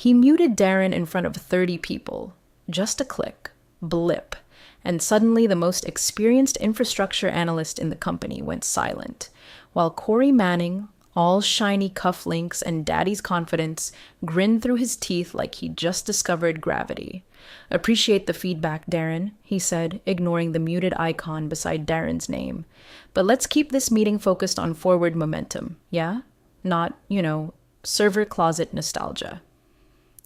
He muted Darren in front of 30 people. Just a click. Blip. And suddenly the most experienced infrastructure analyst in the company went silent, while Corey Manning, all shiny cufflinks and daddy's confidence, grinned through his teeth like he'd just discovered gravity. "Appreciate the feedback, Darren," he said, ignoring the muted icon beside Darren's name. "But let's keep this meeting focused on forward momentum, yeah? Not, server closet nostalgia."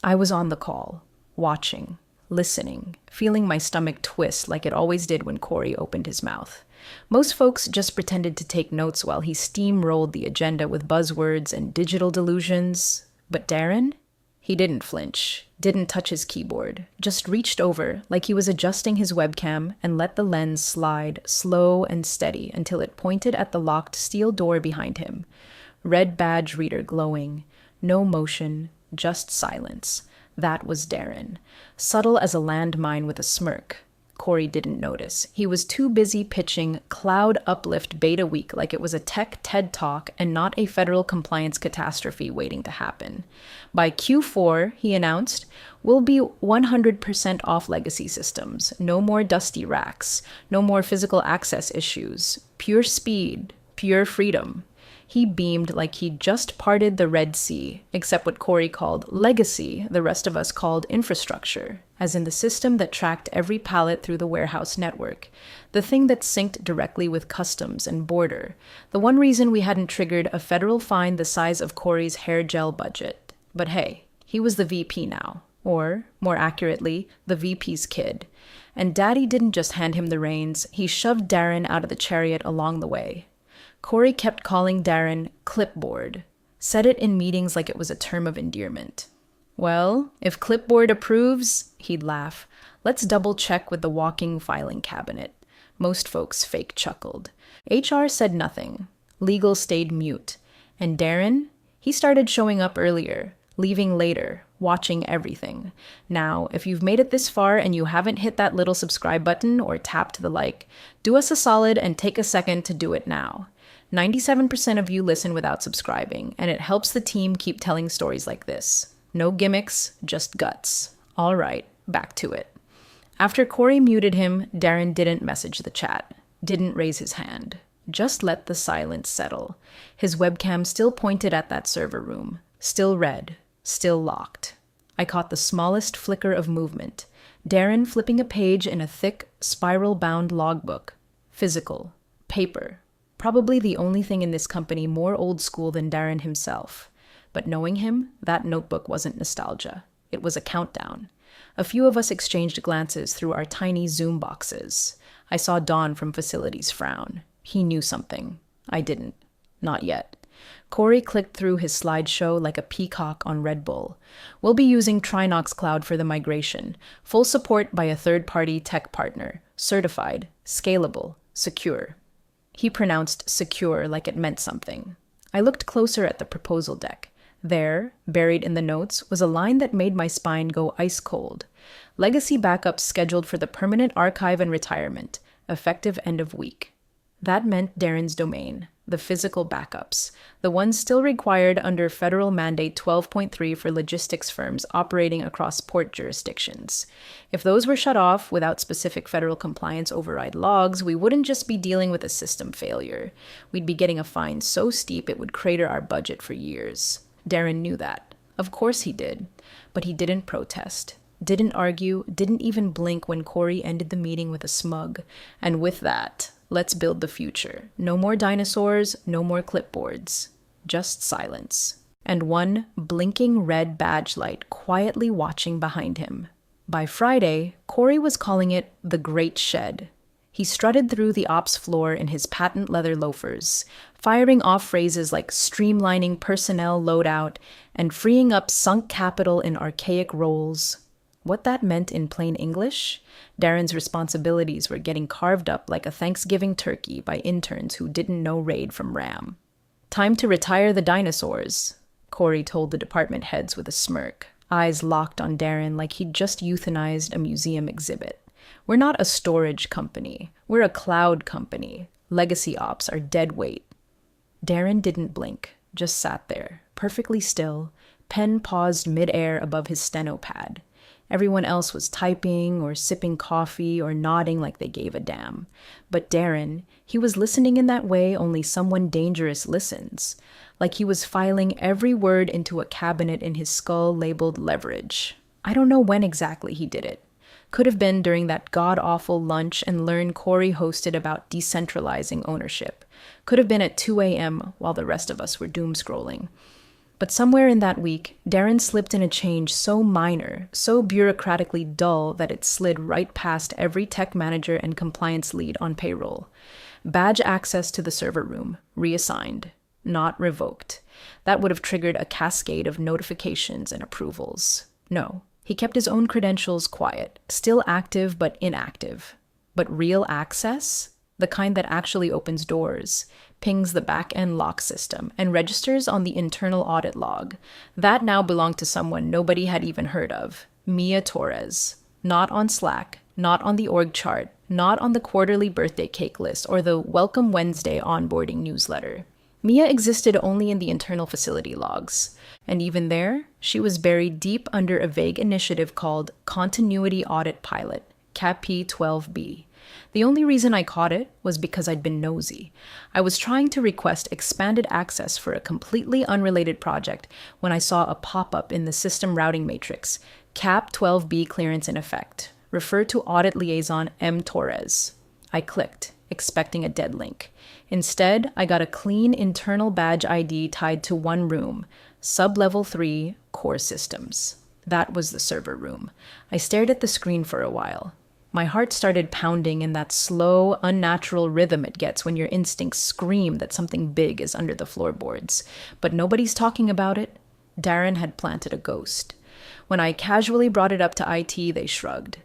I was on the call, watching, listening, feeling my stomach twist like it always did when Corey opened his mouth. Most folks just pretended to take notes while he steamrolled the agenda with buzzwords and digital delusions. But Darren? He didn't flinch, didn't touch his keyboard, just reached over like he was adjusting his webcam and let the lens slide slow and steady until it pointed at the locked steel door behind him. Red badge reader glowing, no motion, just silence. That was Darren, subtle as a landmine with a smirk. Corey didn't notice. He was too busy pitching Cloud Uplift Beta Week like it was a tech TED Talk and not a federal compliance catastrophe waiting to happen. By Q4, he announced, we'll be 100% off legacy systems, no more dusty racks, no more physical access issues, pure speed, pure freedom. He beamed like he'd just parted the Red Sea, except what Corey called legacy, the rest of us called infrastructure, as in the system that tracked every pallet through the warehouse network, the thing that synced directly with customs and border, the one reason we hadn't triggered a federal fine the size of Corey's hair gel budget. But hey, he was the VP now, or, more accurately, the VP's kid. And Daddy didn't just hand him the reins, he shoved Darren out of the chariot along the way. Corey kept calling Darren Clipboard, said it in meetings like it was a term of endearment. "Well, if Clipboard approves," he'd laugh, "let's double-check with the walking filing cabinet." Most folks fake chuckled. HR said nothing. Legal stayed mute. And Darren? He started showing up earlier, leaving later, watching everything. Now, if you've made it this far and you haven't hit that little subscribe button or tapped the like, do us a solid and take a second to do it now. 97% of you listen without subscribing, and it helps the team keep telling stories like this. No gimmicks, just guts. All right, back to it. After Corey muted him, Darren didn't message the chat, didn't raise his hand. Just let the silence settle. His webcam still pointed at that server room, still red, still locked. I caught the smallest flicker of movement. Darren flipping a page in a thick, spiral-bound logbook. Physical. Paper. Probably the only thing in this company more old school than Darren himself. But knowing him, that notebook wasn't nostalgia. It was a countdown. A few of us exchanged glances through our tiny Zoom boxes. I saw Don from facilities frown. He knew something. I didn't. Not yet. Corey clicked through his slideshow like a peacock on Red Bull. We'll be using Trinox Cloud for the migration. Full support by a third-party tech partner. Certified. Scalable. Secure. He pronounced secure like it meant something. I looked closer at the proposal deck. There, buried in the notes, was a line that made my spine go ice cold. Legacy backups scheduled for the permanent archive and retirement, effective end of week. That meant Darren's domain, the physical backups, the ones still required under Federal Mandate 12.3 for logistics firms operating across port jurisdictions. If those were shut off without specific federal compliance override logs, we wouldn't just be dealing with a system failure. We'd be getting a fine so steep it would crater our budget for years. Darren knew that. Of course he did. But he didn't protest, didn't argue, didn't even blink when Corey ended the meeting with a smug. And with that, let's build the future. No more dinosaurs, no more clipboards. Just silence. And one blinking red badge light quietly watching behind him. By Friday, Corey was calling it the Great Shed. He strutted through the ops floor in his patent leather loafers, firing off phrases like streamlining personnel loadout and freeing up sunk capital in archaic roles. What that meant in plain English? Darren's responsibilities were getting carved up like a Thanksgiving turkey by interns who didn't know RAID from RAM. "Time to retire the dinosaurs," Corey told the department heads with a smirk, eyes locked on Darren like he'd just euthanized a museum exhibit. "We're not a storage company. We're a cloud company. Legacy ops are dead weight." Darren didn't blink, just sat there, perfectly still, pen paused midair above his steno pad. Everyone else was typing or sipping coffee or nodding like they gave a damn. But Darren, he was listening in that way only someone dangerous listens, like he was filing every word into a cabinet in his skull labeled leverage. I don't know when exactly he did it. Could have been during that god-awful lunch and learn Corey hosted about decentralizing ownership. Could have been at 2 a.m. while the rest of us were doom-scrolling. But somewhere in that week, Darren slipped in a change so minor, so bureaucratically dull that it slid right past every tech manager and compliance lead on payroll. Badge access to the server room, reassigned, not revoked. That would have triggered a cascade of notifications and approvals. No, he kept his own credentials quiet, still active but inactive. But real access? The kind that actually opens doors, pings the back-end lock system, and registers on the internal audit log. That now belonged to someone nobody had even heard of, Mia Torres. Not on Slack, not on the org chart, not on the quarterly birthday cake list or the Welcome Wednesday onboarding newsletter. Mia existed only in the internal facility logs, and even there, she was buried deep under a vague initiative called Continuity Audit Pilot, CAP-12B. The only reason I caught it was because I'd been nosy. I was trying to request expanded access for a completely unrelated project when I saw a pop-up in the system routing matrix, CAP-12B clearance in effect. Refer to Audit Liaison M. Torres. I clicked, expecting a dead link. Instead, I got a clean internal badge ID tied to one room, Sub-Level 3, Core Systems. That was the server room. I stared at the screen for a while. My heart started pounding in that slow, unnatural rhythm it gets when your instincts scream that something big is under the floorboards. But nobody's talking about it. Darren had planted a ghost. When I casually brought it up to IT, they shrugged.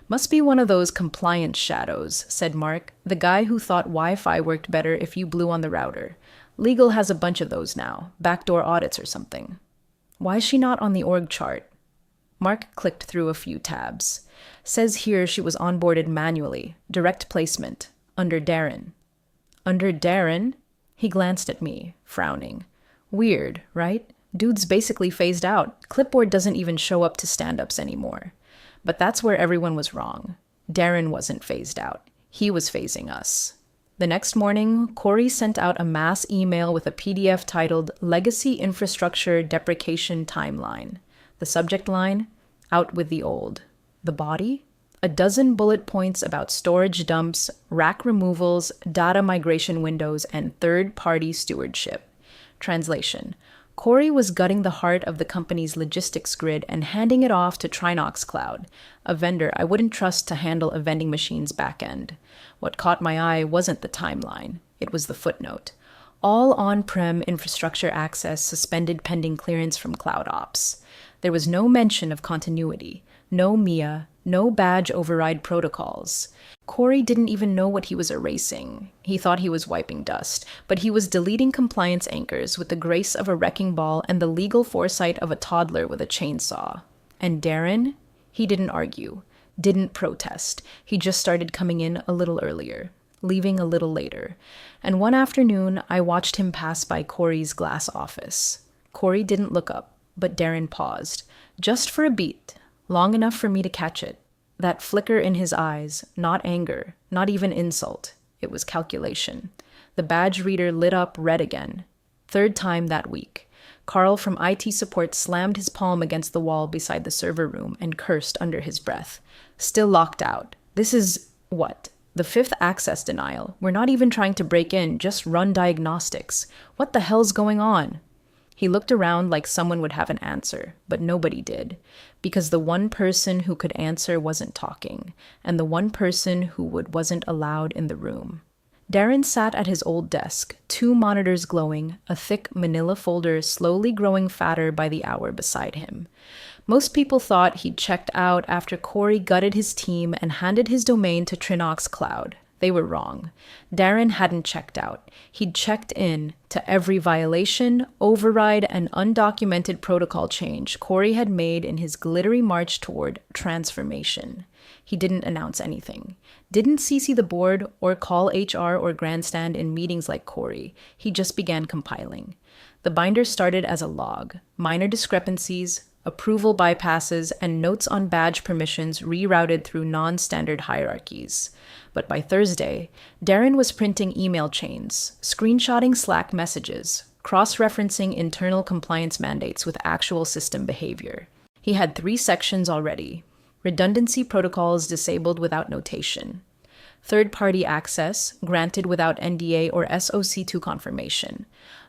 Must be one of those compliance shadows, said Mark, the guy who thought Wi-Fi worked better if you blew on the router. Legal has a bunch of those now, backdoor audits or something. Why is she not on the org chart? Mark clicked through a few tabs. Says here she was onboarded manually, direct placement, under Darren. Under Darren? He glanced at me, frowning. Weird, right? Dude's basically phased out. Clipboard doesn't even show up to stand-ups anymore. But that's where everyone was wrong. Darren wasn't phased out. He was phasing us. The next morning, Corey sent out a mass email with a PDF titled Legacy Infrastructure Deprecation Timeline. The subject line, Out with the Old. The body? A dozen bullet points about storage dumps, rack removals, data migration windows, and third-party stewardship. Translation. Corey was gutting the heart of the company's logistics grid and handing it off to Trinox Cloud, a vendor I wouldn't trust to handle a vending machine's backend. What caught my eye wasn't the timeline. It was the footnote. All on-prem infrastructure access suspended pending clearance from CloudOps. There was no mention of continuity. No Mia, no badge override protocols. Corey didn't even know what he was erasing. He thought he was wiping dust, but he was deleting compliance anchors with the grace of a wrecking ball and the legal foresight of a toddler with a chainsaw. And Darren? He didn't argue, didn't protest. He just started coming in a little earlier, leaving a little later. And one afternoon, I watched him pass by Corey's glass office. Corey didn't look up, but Darren paused, just for a beat. Long enough for me to catch it. That flicker in his eyes, not anger, not even insult. It was calculation. The badge reader lit up red again. Third time that week. Carl from IT support slammed his palm against the wall beside the server room and cursed under his breath. Still locked out. This is, what? The fifth access denial. We're not even trying to break in, just run diagnostics. What the hell's going on? He looked around like someone would have an answer, but nobody did, because the one person who could answer wasn't talking, and the one person who wasn't allowed in the room. Darren sat at his old desk, 2 monitors glowing, a thick manila folder slowly growing fatter by the hour beside him. Most people thought he'd checked out after Corey gutted his team and handed his domain to Trinox Cloud. They were wrong. Darren hadn't checked out. He'd checked in to every violation, override, and undocumented protocol change Corey had made in his glittery march toward transformation. He didn't announce anything, didn't CC the board or call HR or grandstand in meetings like Corey. He just began compiling. The binder started as a log, minor discrepancies, approval bypasses, and notes on badge permissions rerouted through non-standard hierarchies. But by Thursday, Darren was printing email chains, screenshotting Slack messages, cross-referencing internal compliance mandates with actual system behavior. He had 3 sections already. Redundancy protocols disabled without notation. Third-party access granted without NDA or SOC2 confirmation.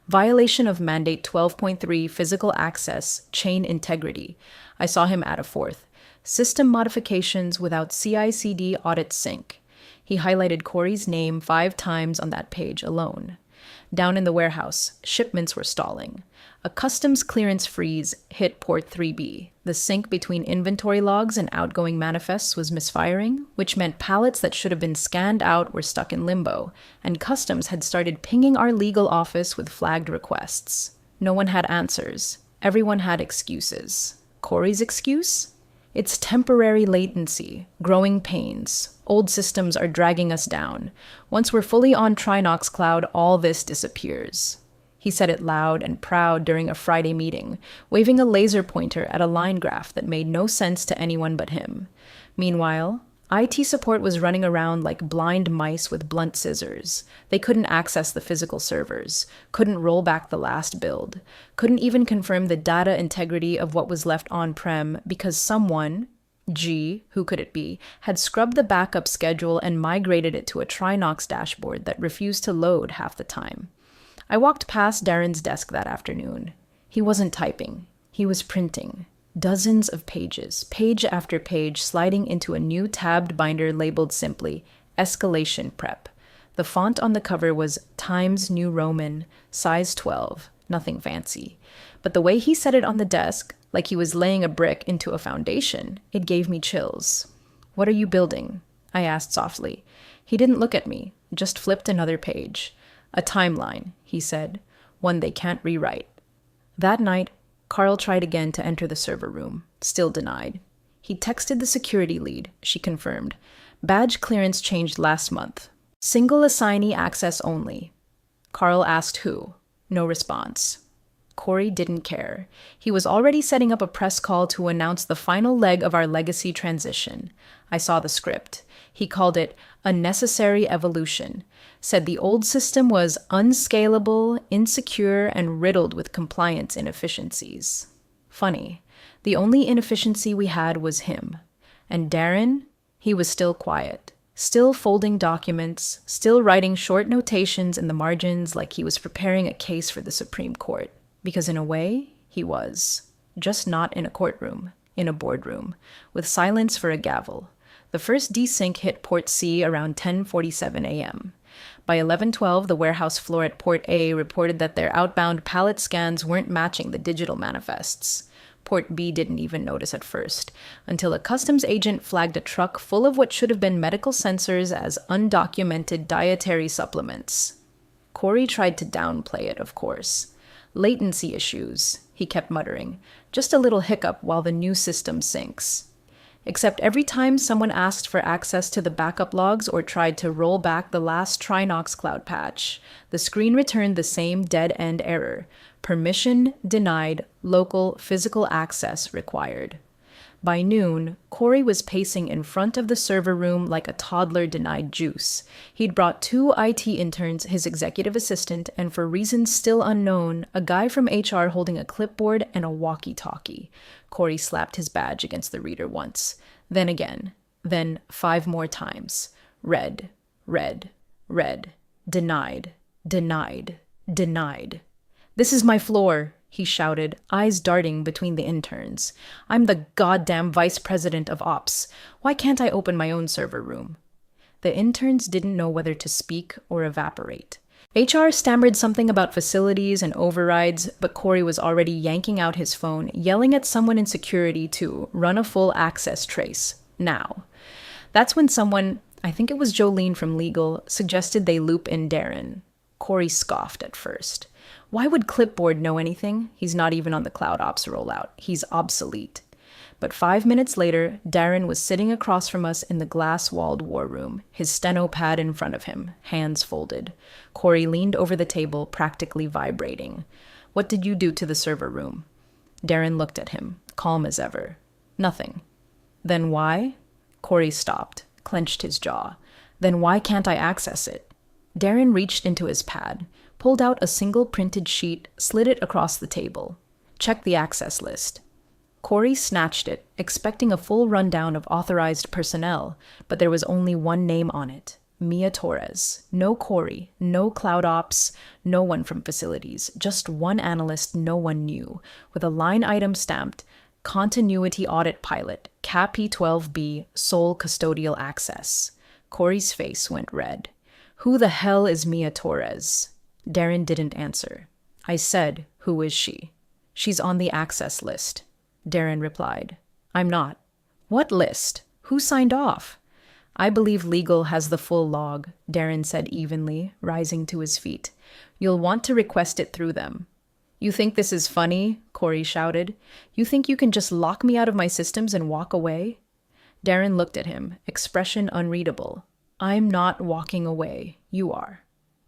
Violation of Mandate 12.3 physical access, chain integrity. I saw him add a 4th. System modifications without CI/CD audit sync. He highlighted Corey's name 5 times on that page alone. Down in the warehouse, shipments were stalling. A customs clearance freeze hit port 3B. The sync between inventory logs and outgoing manifests was misfiring, which meant pallets that should have been scanned out were stuck in limbo, and customs had started pinging our legal office with flagged requests. No one had answers. Everyone had excuses. Corey's excuse? It's temporary latency, growing pains. Old systems are dragging us down. Once we're fully on Trinox Cloud, all this disappears. He said it loud and proud during a Friday meeting, waving a laser pointer at a line graph that made no sense to anyone but him. Meanwhile, IT support was running around like blind mice with blunt scissors. They couldn't access the physical servers, couldn't roll back the last build, couldn't even confirm the data integrity of what was left on-prem because someone, G, who could it be, had scrubbed the backup schedule and migrated it to a Trinox dashboard that refused to load half the time. I walked past Darren's desk that afternoon. He wasn't typing. He was printing. Dozens of pages, page after page, sliding into a new tabbed binder labeled simply Escalation Prep. The font on the cover was Times New Roman, size 12, nothing fancy. But the way he set it on the desk, like he was laying a brick into a foundation, it gave me chills. "What are you building?" I asked softly. He didn't look at me, just flipped another page. "A timeline," he said, "one they can't rewrite." That night, Carl tried again to enter the server room, still denied. He texted the security lead, she confirmed. Badge clearance changed last month. Single assignee access only. Carl asked who. No response. Corey didn't care. He was already setting up a press call to announce the final leg of our legacy transition. I saw the script. He called it a necessary evolution, said the old system was unscalable, insecure, and riddled with compliance inefficiencies. Funny, the only inefficiency we had was him. And Darren, he was still quiet, still folding documents, still writing short notations in the margins like he was preparing a case for the Supreme Court. Because in a way, he was. Just not in a courtroom, in a boardroom, with silence for a gavel. The first desync hit Port C around 10:47 a.m. By 11:12, the warehouse floor at Port A reported that their outbound pallet scans weren't matching the digital manifests. Port B didn't even notice at first, until a customs agent flagged a truck full of what should have been medical sensors as undocumented dietary supplements. Corey tried to downplay it, of course. Latency issues, he kept muttering. Just a little hiccup while the new system syncs. Except every time someone asked for access to the backup logs or tried to roll back the last Trinox Cloud patch, the screen returned the same dead-end error. Permission denied, local physical access required. By noon, Corey was pacing in front of the server room like a toddler denied juice. He'd brought 2 IT interns, his executive assistant, and for reasons still unknown, a guy from HR holding a clipboard and a walkie-talkie. Corey slapped his badge against the reader once, then again, then 5 more times. Red, red, red. Denied, denied, denied. "This is my floor," he shouted, eyes darting between the interns. "I'm the goddamn vice president of ops. Why can't I open my own server room?" The interns didn't know whether to speak or evaporate. HR stammered something about facilities and overrides, but Corey was already yanking out his phone, yelling at someone in security to run a full access trace. Now. That's when someone, I think it was Jolene from legal, suggested they loop in Darren. Corey scoffed at first. Why would Clipboard know anything? He's not even on the Cloud Ops rollout. He's obsolete. But 5 minutes later, Darren was sitting across from us in the glass-walled war room, his steno pad in front of him, hands folded. Corey leaned over the table, practically vibrating. What did you do to the server room? Darren looked at him, calm as ever. Nothing. Then why? Corey stopped, clenched his jaw. Then why can't I access it? Darren reached into his pad, pulled out a single printed sheet, slid it across the table. Check the access list. Corey snatched it, expecting a full rundown of authorized personnel, but there was only one name on it. Mia Torres. No Corey, no Cloud Ops, no one from facilities, just one analyst no one knew, with a line item stamped, Continuity Audit Pilot, CAP-12B, Sole Custodial Access. Corey's face went red. Who the hell is Mia Torres? Darren didn't answer. I said, who is she? She's on the access list. Darren replied. I'm not. What list? Who signed off? I believe legal has the full log, Darren said evenly, rising to his feet. You'll want to request it through them. You think this is funny? Corey shouted. You think you can just lock me out of my systems and walk away? Darren looked at him, expression unreadable. I'm not walking away. You are.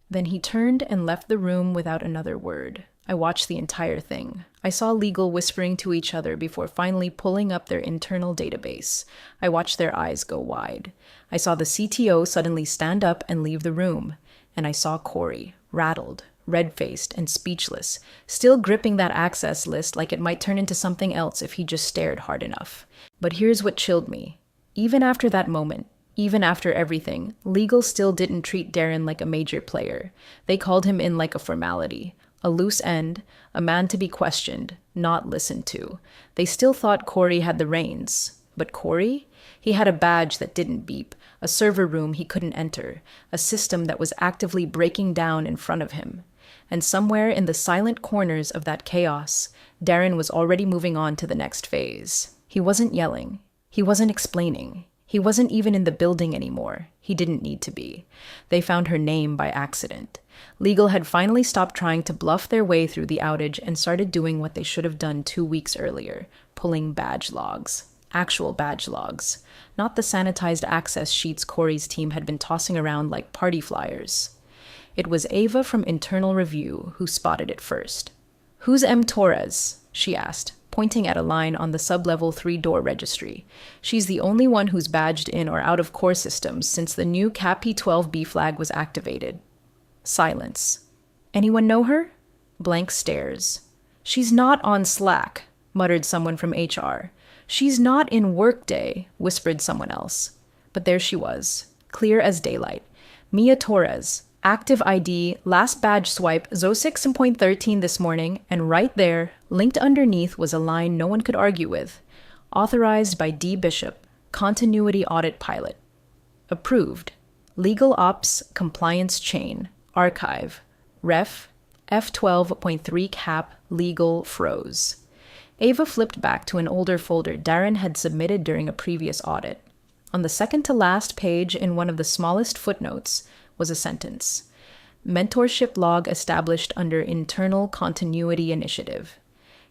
Then he turned and left the room without another word. I watched the entire thing. I saw legal whispering to each other before finally pulling up their internal database. I watched their eyes go wide. I saw the CTO suddenly stand up and leave the room. And I saw Corey, rattled, red-faced, and speechless, still gripping that access list like it might turn into something else if he just stared hard enough. But here's what chilled me. Even after that moment, even after everything, legal still didn't treat Darren like a major player. They called him in like a formality. A loose end, a man to be questioned, not listened to. They still thought Corey had the reins. But Corey? He had a badge that didn't beep, a server room he couldn't enter, a system that was actively breaking down in front of him. And somewhere in the silent corners of that chaos, Darren was already moving on to the next phase. He wasn't yelling. He wasn't explaining. He wasn't even in the building anymore. He didn't need to be. They found her name by accident. Legal had finally stopped trying to bluff their way through the outage and started doing what they should have done 2 weeks earlier, pulling badge logs. Actual badge logs. Not the sanitized access sheets Corey's team had been tossing around like party flyers. It was Ava from Internal Review who spotted it first. Who's M. Torres? She asked, pointing at a line on the sub-level 3-door registry. She's the only one who's badged in or out of core systems since the new CAP-12B flag was activated. Silence. Anyone know her? Blank stares. She's not on Slack, muttered someone from HR. She's not in Workday, whispered someone else. But there she was, clear as daylight. Mia Torres, active ID, last badge swipe, ZO6.13 this morning, and right there, linked underneath, was a line no one could argue with. Authorized by D. Bishop, Continuity Audit Pilot. Approved. Legal Ops Compliance Chain. Archive. Ref. F12.3 cap. Legal froze. Ava flipped back to an older folder Darren had submitted during a previous audit. On the second-to-last page in one of the smallest footnotes was a sentence. Mentorship log established under Internal Continuity Initiative.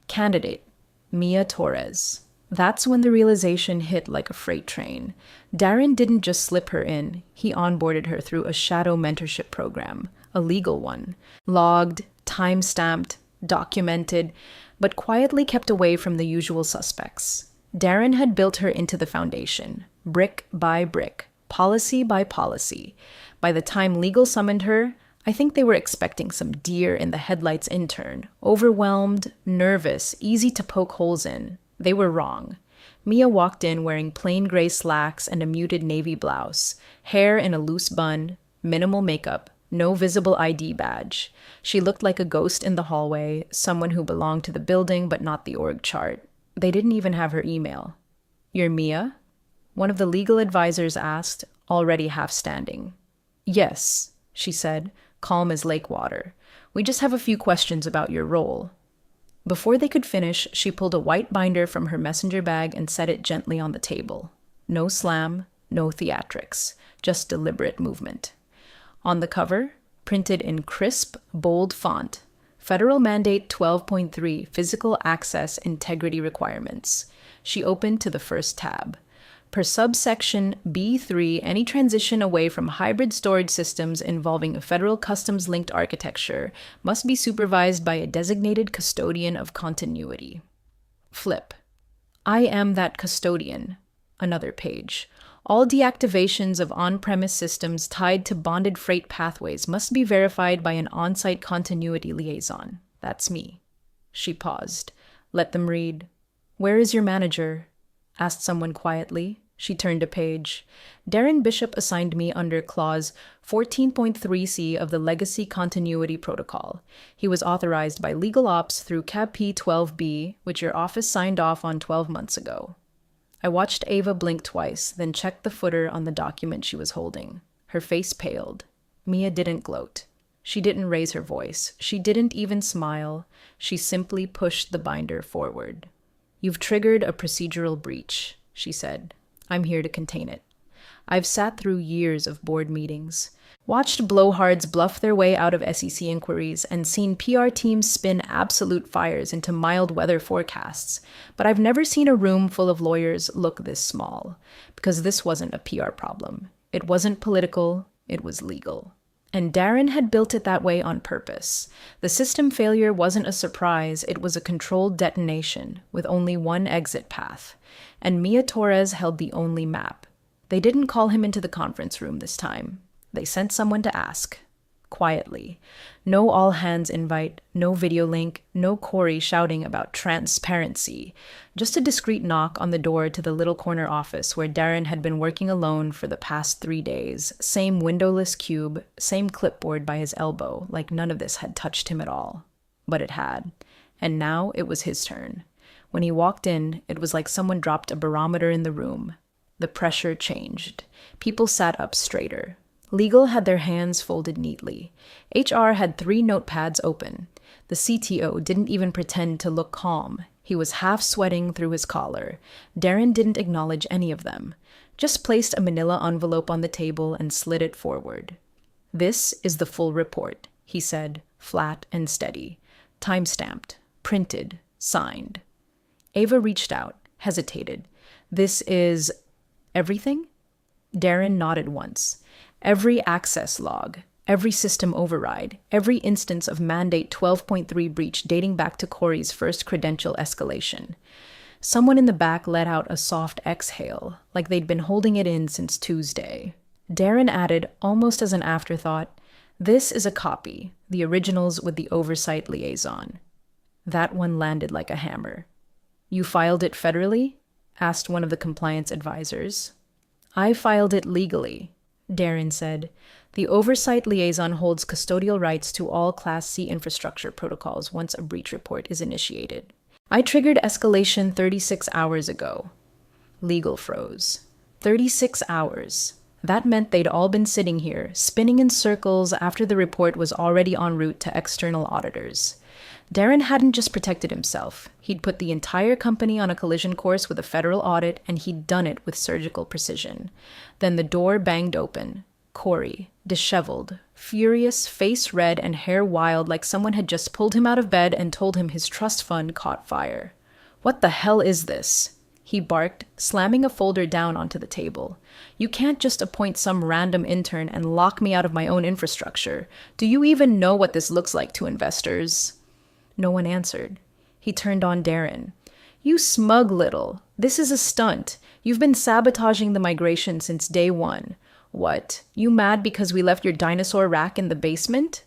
Candidate, Mia Torres. That's when the realization hit like a freight train. Darren didn't just slip her in. He onboarded her through a shadow mentorship program, a legal one. Logged, time-stamped, documented, but quietly kept away from the usual suspects. Darren had built her into the foundation, brick by brick, policy by policy. By the time legal summoned her, I think they were expecting some deer in the headlights intern, overwhelmed, nervous, easy to poke holes in. They were wrong. Mia walked in wearing plain gray slacks and a muted navy blouse, hair in a loose bun, minimal makeup, no visible ID badge. She looked like a ghost in the hallway, someone who belonged to the building but not the org chart. They didn't even have her email. You're Mia? One of the legal advisors asked, already half standing. Yes, she said, calm as lake water. We just have a few questions about your role. Before they could finish, she pulled a white binder from her messenger bag and set it gently on the table. No slam, no theatrics. just deliberate movement. On the cover, printed in crisp, bold font, Federal Mandate 12.3 Physical Access Integrity Requirements. She opened to the first tab. Per subsection B3, any transition away from hybrid storage systems involving a federal customs-linked architecture must be supervised by a designated custodian of continuity. Flip. I am that custodian. Another page. All deactivations of on-premise systems tied to bonded freight pathways must be verified by an on-site continuity liaison. That's me. She paused. Let them read. Where is your manager? Asked someone quietly. She turned a page. Darren Bishop assigned me under Clause 14.3c of the Legacy Continuity Protocol. He was authorized by Legal Ops through CAB-P 12b, which your office signed off on 12 months ago. I watched Ava blink twice, then checked the footer on the document she was holding. Her face paled. Mia didn't gloat. She didn't raise her voice. She didn't even smile. She simply pushed the binder forward. You've triggered a procedural breach, she said. I'm here to contain it. I've sat through years of board meetings, watched blowhards bluff their way out of SEC inquiries, and seen PR teams spin absolute fires into mild weather forecasts. But I've never seen a room full of lawyers look this small, because this wasn't a PR problem. It wasn't political, it was legal. And Darren had built it that way on purpose. The system failure wasn't a surprise, it was a controlled detonation, with only one exit path. And Mia Torres held the only map. They didn't call him into the conference room this time. They sent someone to ask. Quietly. No all-hands invite, no video link, no Corey shouting about transparency. Just a discreet knock on the door to the little corner office where Darren had been working alone for the past 3 days. Same windowless cube, same clipboard by his elbow, like none of this had touched him at all. But it had. And now it was his turn. When he walked in, it was like someone dropped a barometer in the room. The pressure changed. People sat up straighter. Legal had their hands folded neatly. HR had 3 notepads open. The CTO didn't even pretend to look calm. He was half sweating through his collar. Darren didn't acknowledge any of them. Just placed a manila envelope on the table and slid it forward. This is the full report, he said, flat and steady. Time-stamped, printed, signed. Ava reached out, hesitated. This is everything? Darren nodded once. Every access log, every system override, every instance of Mandate 12.3 breach dating back to Corey's first credential escalation. Someone in the back let out a soft exhale, like they'd been holding it in since Tuesday. Darren added, almost as an afterthought, this is a copy, the originals with the oversight liaison. That one landed like a hammer. You filed it federally? Asked one of the compliance advisors. I filed it legally, Darren said. The oversight liaison holds custodial rights to all Class C infrastructure protocols once a breach report is initiated. I triggered escalation 36 hours ago. Legal froze. 36 hours. That meant they'd all been sitting here, spinning in circles after the report was already en route to external auditors. Darren hadn't just protected himself. He'd put the entire company on a collision course with a federal audit, and he'd done it with surgical precision. Then the door banged open. Corey, disheveled, furious, face red, and hair wild like someone had just pulled him out of bed and told him his trust fund caught fire. What the hell is this? He barked, slamming a folder down onto the table. You can't just appoint some random intern and lock me out of my own infrastructure. Do you even know what this looks like to investors? No one answered. He turned on Darren. You smug little. This is a stunt. You've been sabotaging the migration since day one. What? You mad because we left your dinosaur rack in the basement?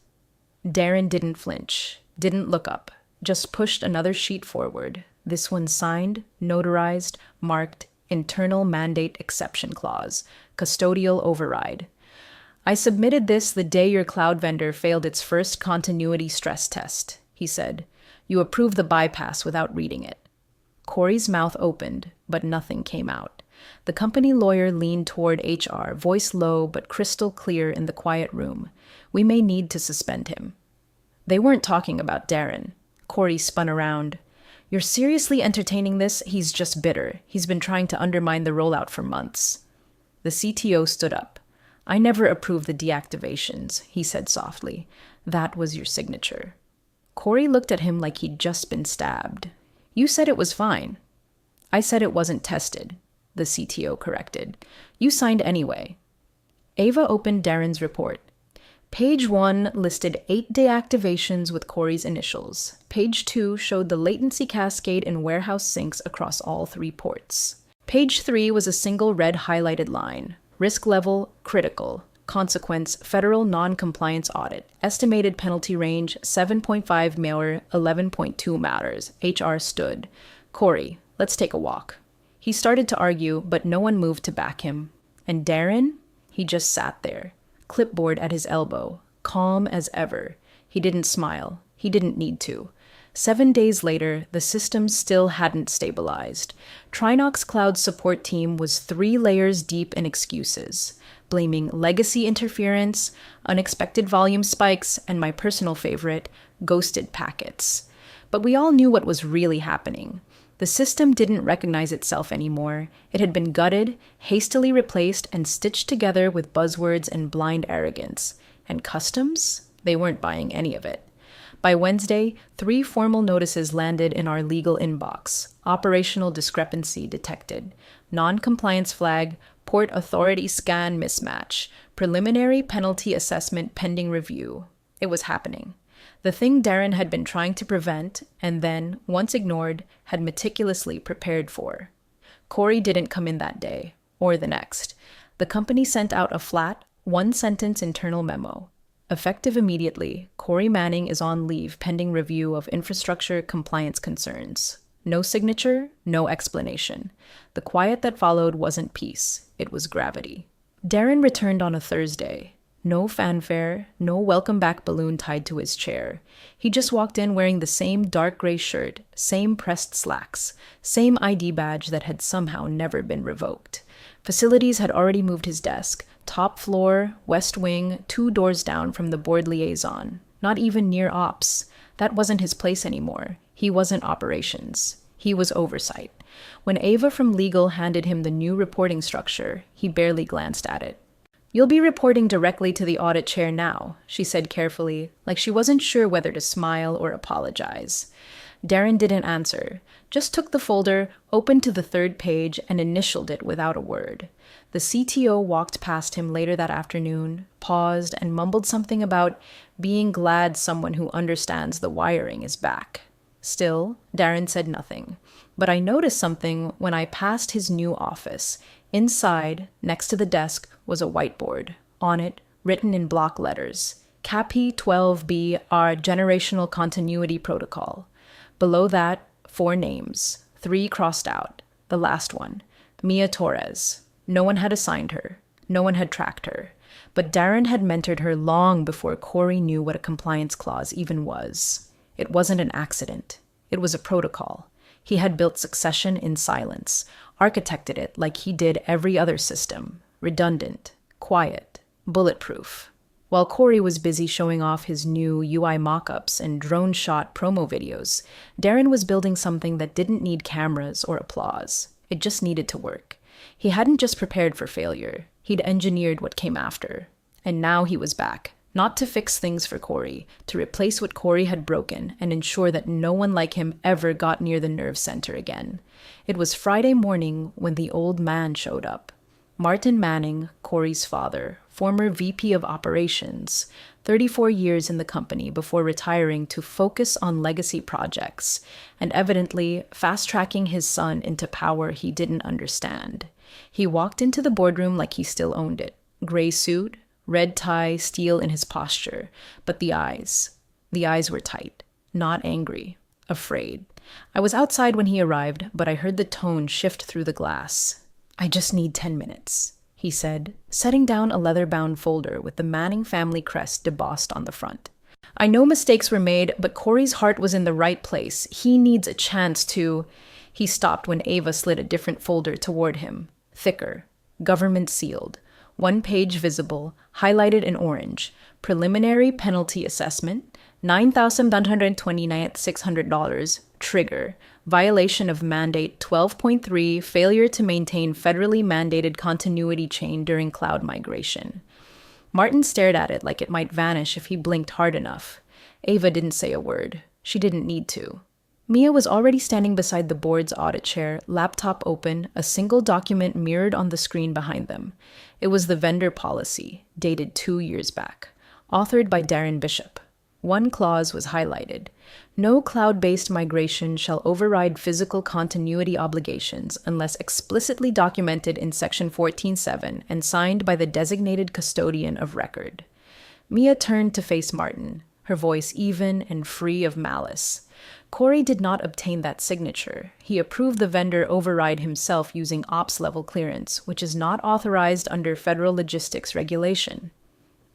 Darren didn't flinch, didn't look up, just pushed another sheet forward. This one signed, notarized, marked, Internal Mandate Exception Clause, Custodial Override. I submitted this the day your cloud vendor failed its first continuity stress test, he said. You approved the bypass without reading it. Corey's mouth opened, but nothing came out. The company lawyer leaned toward HR, voice low but crystal clear in the quiet room. We may need to suspend him. They weren't talking about Darren. Corey spun around. You're seriously entertaining this? He's just bitter. He's been trying to undermine the rollout for months. The CTO stood up. I never approved the deactivations, he said softly. That was your signature. Corey looked at him like he'd just been stabbed. You said it was fine. I said it wasn't tested, the CTO corrected. You signed anyway. Ava opened Darren's report. Page 1 listed 8 deactivations with Corey's initials. Page 2 showed the latency cascade in warehouse syncs across all 3 ports. Page 3 was a single red highlighted line. Risk level, critical. Consequence, federal non-compliance audit. Estimated penalty range, 7.5 matter, 11.2 matters. HR stood. Corey, let's take a walk. He started to argue, but no one moved to back him. And Darren? He just sat there, clipboard at his elbow, calm as ever. He didn't smile. He didn't need to. 7 days later, the system still hadn't stabilized. Trinox Cloud's support team was 3 layers deep in excuses, blaming legacy interference, unexpected volume spikes, and my personal favorite, ghosted packets. But we all knew what was really happening. The system didn't recognize itself anymore. It had been gutted, hastily replaced, and stitched together with buzzwords and blind arrogance. And customs? They weren't buying any of it. By Wednesday, 3 formal notices landed in our legal inbox. Operational discrepancy detected. Non-compliance flag, port authority scan mismatch. Preliminary penalty assessment pending review. It was happening. The thing Darren had been trying to prevent, and then, once ignored, had meticulously prepared for. Corey didn't come in that day, or the next. The company sent out a flat, 1-sentence internal memo. Effective immediately, Corey Manning is on leave pending review of infrastructure compliance concerns. No signature, no explanation. The quiet that followed wasn't peace, it was gravity. Darren returned on a Thursday. No fanfare, no welcome back balloon tied to his chair. He just walked in wearing the same dark gray shirt, same pressed slacks, same ID badge that had somehow never been revoked. Facilities had already moved his desk. Top floor, west wing, 2 doors down from the board liaison. Not even near ops. That wasn't his place anymore. He wasn't operations. He was oversight. When Ava from legal handed him the new reporting structure, he barely glanced at it. You'll be reporting directly to the audit chair now, she said carefully, like she wasn't sure whether to smile or apologize. Darren didn't answer, just took the folder, opened to the 3rd page, and initialed it without a word. The CTO walked past him later that afternoon, paused, and mumbled something about being glad someone who understands the wiring is back. Still, Darren said nothing. But I noticed something when I passed his new office. Inside, next to the desk, was a whiteboard. On it, written in block letters, CAPI 12B, our Generational Continuity Protocol. Below that, 4 names, 3 crossed out. The last one, Mia Torres. No one had assigned her. No one had tracked her. But Darren had mentored her long before Corey knew what a compliance clause even was. It wasn't an accident. It was a protocol. He had built succession in silence, architected it like he did every other system. Redundant, quiet, bulletproof. While Corey was busy showing off his new UI mockups and drone-shot promo videos, Darren was building something that didn't need cameras or applause. It just needed to work. He hadn't just prepared for failure. He'd engineered what came after. And now he was back, not to fix things for Corey, to replace what Corey had broken and ensure that no one like him ever got near the nerve center again. It was Friday morning when the old man showed up. Martin Manning, Corey's father, former VP of Operations, 34 years in the company before retiring to focus on legacy projects, and evidently fast-tracking his son into power he didn't understand. He walked into the boardroom like he still owned it. Gray suit, red tie, steel in his posture, but the eyes were tight, not angry, afraid. I was outside when he arrived, but I heard the tone shift through the glass. I just need 10 minutes, he said, setting down a leather-bound folder with the Manning family crest debossed on the front. I know mistakes were made, but Corey's heart was in the right place. He needs a chance to... He stopped when Ava slid a different folder toward him. Thicker, government sealed, 1 page visible, highlighted in orange. Preliminary penalty assessment, $9,929,600. Trigger. Violation of Mandate 12.3, failure to maintain federally mandated continuity chain during cloud migration. Martin stared at it like it might vanish if he blinked hard enough. Ava didn't say a word. She didn't need to. Mia was already standing beside the board's audit chair, laptop open, a single document mirrored on the screen behind them. It was the vendor policy, dated 2 years back, authored by Darren Bishop. One clause was highlighted. No cloud-based migration shall override physical continuity obligations unless explicitly documented in Section 14.7 and signed by the designated custodian of record. Mia turned to face Martin, her voice even and free of malice. Corey did not obtain that signature. He approved the vendor override himself using ops-level clearance, which is not authorized under federal logistics regulation.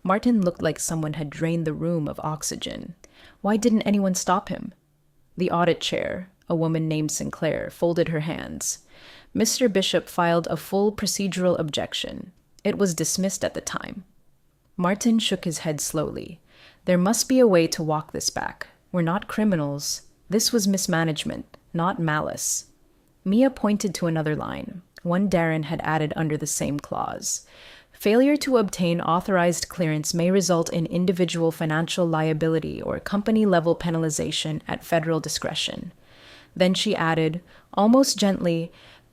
Martin looked like someone had drained the room of oxygen. Why didn't anyone stop him? The audit chair, a woman named Sinclair, folded her hands. Mr. Bishop filed a full procedural objection. It was dismissed at the time. Martin shook his head slowly. There must be a way to walk this back. We're not criminals. This was mismanagement, not malice. Mia pointed to another line, one Darren had added under the same clause. Failure to obtain authorized clearance may result in individual financial liability or company-level penalization at federal discretion. Then she added, almost gently,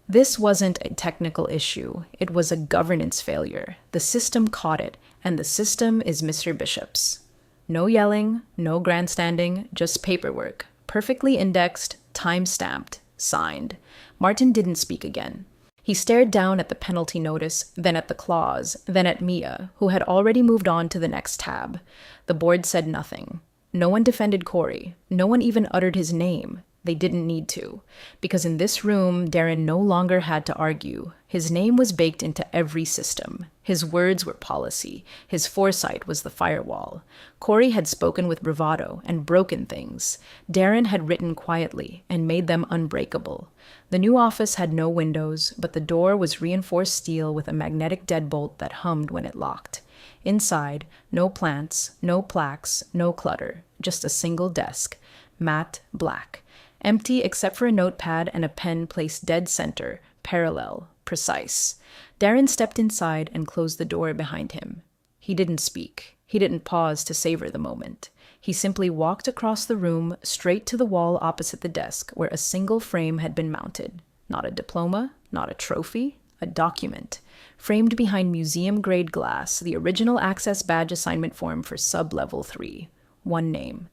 this wasn't a technical issue. It was a governance failure. The system caught it, and the system is Mr. Bishop's. No yelling, no grandstanding, just paperwork. Perfectly indexed, time-stamped, signed. Martin didn't speak again. He stared down at the penalty notice, then at the clause, then at Mia, who had already moved on to the next tab. The board said nothing. No one defended Corey. No one even uttered his name. They didn't need to. Because in this room, Darren no longer had to argue. His name was baked into every system. His words were policy. His foresight was the firewall. Corey had spoken with bravado and broken things. Darren had written quietly and made them unbreakable. The new office had no windows, but the door was reinforced steel with a magnetic deadbolt that hummed when it locked. Inside, no plants, no plaques, no clutter, just a single desk, matte black. Empty except for a notepad and a pen placed dead center, parallel, precise. Darren stepped inside and closed the door behind him. He didn't speak. He didn't pause to savor the moment. He simply walked across the room, straight to the wall opposite the desk, where a single frame had been mounted. Not a diploma, not a trophy, a document. Framed behind museum-grade glass, the original access badge assignment form for Sub-Level 3. One name.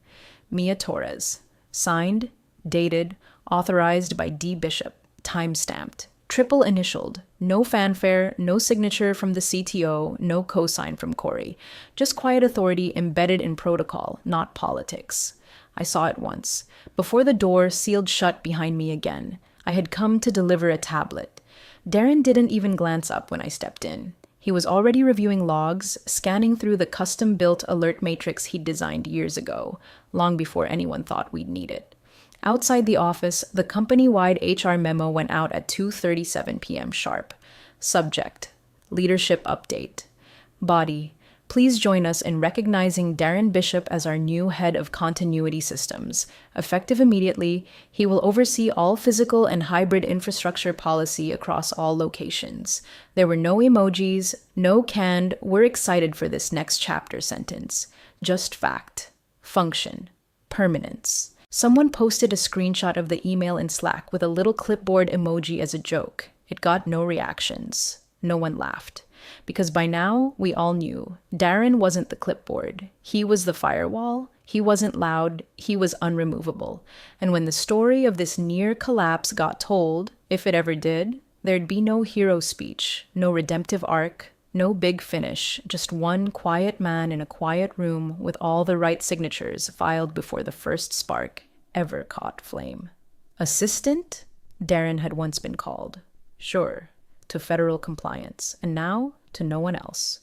Mia Torres. Signed, dated, authorized by D. Bishop, time-stamped, triple initialed, no fanfare, no signature from the CTO, no cosign from Corey, just quiet authority embedded in protocol, not politics. I saw it once. Before the door sealed shut behind me again, I had come to deliver a tablet. Darren didn't even glance up when I stepped in. He was already reviewing logs, scanning through the custom-built alert matrix he'd designed years ago, long before anyone thought we'd need it. Outside the office, the company-wide HR memo went out at 2:37 p.m. sharp. Subject: Leadership Update. Body: Please join us in recognizing Darren Bishop as our new head of continuity systems. Effective immediately, he will oversee all physical and hybrid infrastructure policy across all locations. There were no emojis, no canned, we're excited for this next chapter sentence. Just fact. Function. Permanence. Someone posted a screenshot of the email in Slack with a little clipboard emoji as a joke. It got no reactions. No one laughed. Because by now, we all knew. Darren wasn't the clipboard. He was the firewall. He wasn't loud. He was unremovable. And when the story of this near collapse got told, if it ever did, there'd be no hero speech, no redemptive arc, no big finish, just one quiet man in a quiet room with all the right signatures filed before the first spark ever caught flame. Assistant? Darren had once been called. Sure, to federal compliance, and now to no one else.